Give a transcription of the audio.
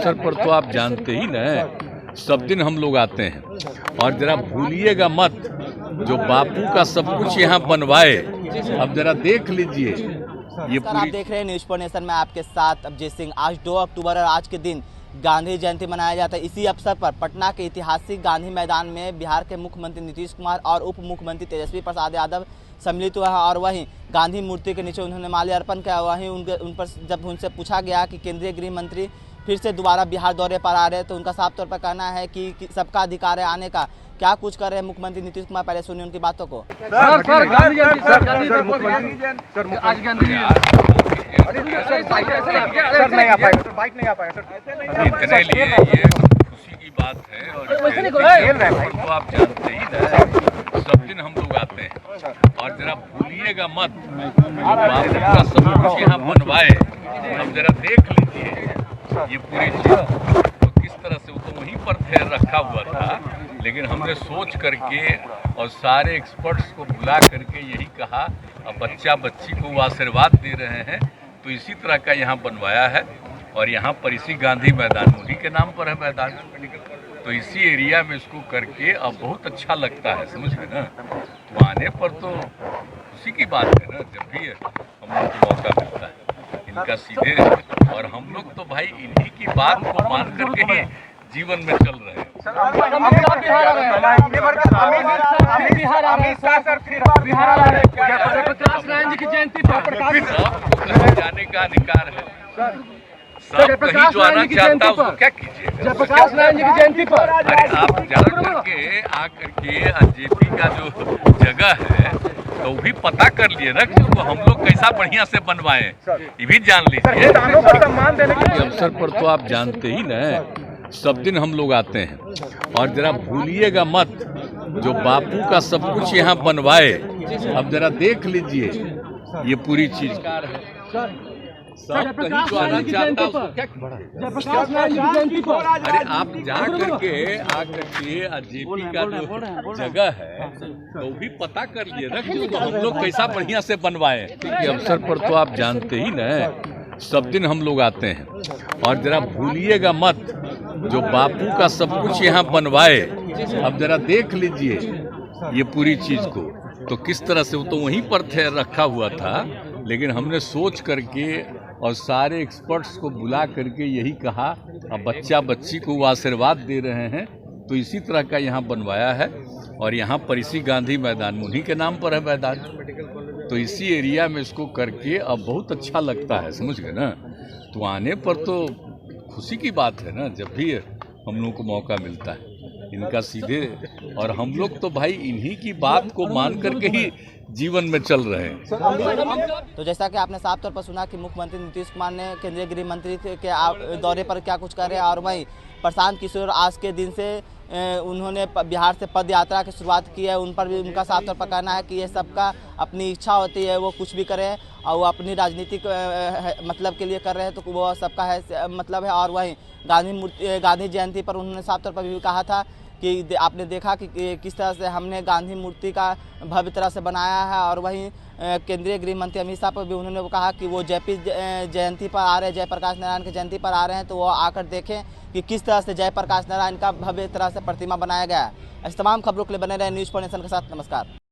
Sir पर तो आप जानते ही न, सब दिन हम लोग आते हैं और जरा भूलिएगा मत जो बापू का सब कुछ यहाँ बनवाए। अब जरा देख लीजिए ये पूरी। आप देख रहे हैं न्यूज पर नेशन में आपके साथ अभिजीत सिंह। आज 2 अक्टूबर और आज के दिन गांधी जयंती मनाया जाता है। इसी अवसर पर पटना के ऐतिहासिक गांधी मैदान में बिहार के मुख्यमंत्री नीतीश कुमार और उप मुख्यमंत्री तेजस्वी प्रसाद यादव सम्मिलित हुआ है और वहीं गांधी मूर्ति के नीचे उन्होंने माल्यार्पण किया। वहीं उन पर जब उनसे पूछा गया कि केंद्रीय गृह मंत्री फिर से दोबारा बिहार दौरे पर आ रहे हैं तो उनका साफ तौर पर कहना है कि सबका अधिकार है आने का। क्या कुछ कर रहे हैं मुख्यमंत्री नीतीश कुमार, पहले सुनिए उनकी बातों को। इतने लिए ये खुशी की बात है और तो आप जानते ही ना, सब दिन हम लोग आते हैं और जरा भूलिएगा मत बापू का सब कुछ यहाँ बनवाए। अब जरा देख लीजिए ये पूरी चीज तो किस तरह से, वो तो वहीं पर रखा हुआ था, लेकिन हमने सोच करके और सारे एक्सपर्ट्स को बुला करके यही कहा, अब बच्चा बच्ची को वो आशीर्वाद दे रहे हैं तो इसी तरह का यहाँ बनवाया है। और यहाँ पर इसी गांधी मैदान, उन्हीं के नाम पर है मैदान, तो इसी एरिया में इसको करके अब बहुत अच्छा लगता है, समझ गए ना। तो आने पर तो खुशी की बात है ना, जब भी हम लोग को मौका मिलता है इनका सीधे। और हम लोग तो भाई इन्हीं की बात को मान करके ही जीवन में चल रहे हैं। जाने का अधिकार है, सब कहीं जो आना चाहता है उसको क्या कीजिए। जयप्रकाश नारायण जी की जयंती पर अरे आप जा करके आकर के जेपी का जो जगह है तो भी पता कर लिए ना कि उसको हम लोग कैसा बढ़िया से बनवाए, ये भी जान लीजिए। अवसर पर तो आप जानते ही ना, सब दिन हम लोग आते हैं और जरा भूलिएगा मत जो बापू का सब कुछ यहाँ बनवाए। अब जरा देख लीजिए ये पूरी चीज सब कहीं जो आना चाहता है उसको क्या। अरे आप जा करके आकर के जेपी का जो जगह है तो भी पता कर लिए ना कि उसको हम लोग कैसा बढ़िया से बनवाए। अवसर पर तो आप जानते ही ना, सब दिन हम लोग आते हैं और जरा भूलिएगा मत जो बापू का सब कुछ यहाँ बनवाए। अब जरा देख लीजिए ये पूरी चीज को तो किस तरह से, वो तो वहीं पर रखा हुआ था, लेकिन हमने सोच करके और सारे एक्सपर्ट्स को बुला करके यही कहा, अब बच्चा बच्ची को वो आशीर्वाद दे रहे हैं तो इसी तरह का यहाँ बनवाया है। और यहाँ पर इसी गांधी मैदान, उन्हीं के नाम पर है मैदान, तो इसी एरिया में इसको करके अब बहुत अच्छा लगता है, समझ गए ना। तो आने पर तो खुशी की बात है ना, जब भी हम लोग को मौका मिलता है इनका सीधे। और हम लोग तो भाई इन्हीं की बात को मान करके ही जीवन में चल रहे हैं। तो जैसा कि आपने साफ तौर पर सुना कि मुख्यमंत्री नीतीश कुमार ने केंद्रीय गृह मंत्री के दौरे पर क्या कुछ करे और वहीं प्रशांत किशोर आज के दिन से उन्होंने बिहार से पद यात्रा की शुरुआत की है। उन पर भी उनका साफ तौर पर कहना है कि ये सबका अपनी इच्छा होती है, वो कुछ भी करें और वो अपनी राजनीतिक मतलब के लिए कर रहे हैं तो वो सबका है मतलब है। और वहीं गांधी जयंती पर उन्होंने साफ तौर पर भी कहा था कि आपने देखा कि किस तरह से हमने गांधी मूर्ति का भव्य तरह से बनाया है। और वहीं केंद्रीय गृह मंत्री अमित शाह पर भी उन्होंने कहा कि वो जेपी जयंती पर आ रहे हैं, जयप्रकाश नारायण की जयंती पर आ रहे हैं तो वो आकर देखें कि किस तरह से जयप्रकाश नारायण का भव्य तरह से प्रतिमा बनाया गया है। ऐसी तमाम खबरों के लिए बने रहे न्यूज़4नेशन के साथ। नमस्कार।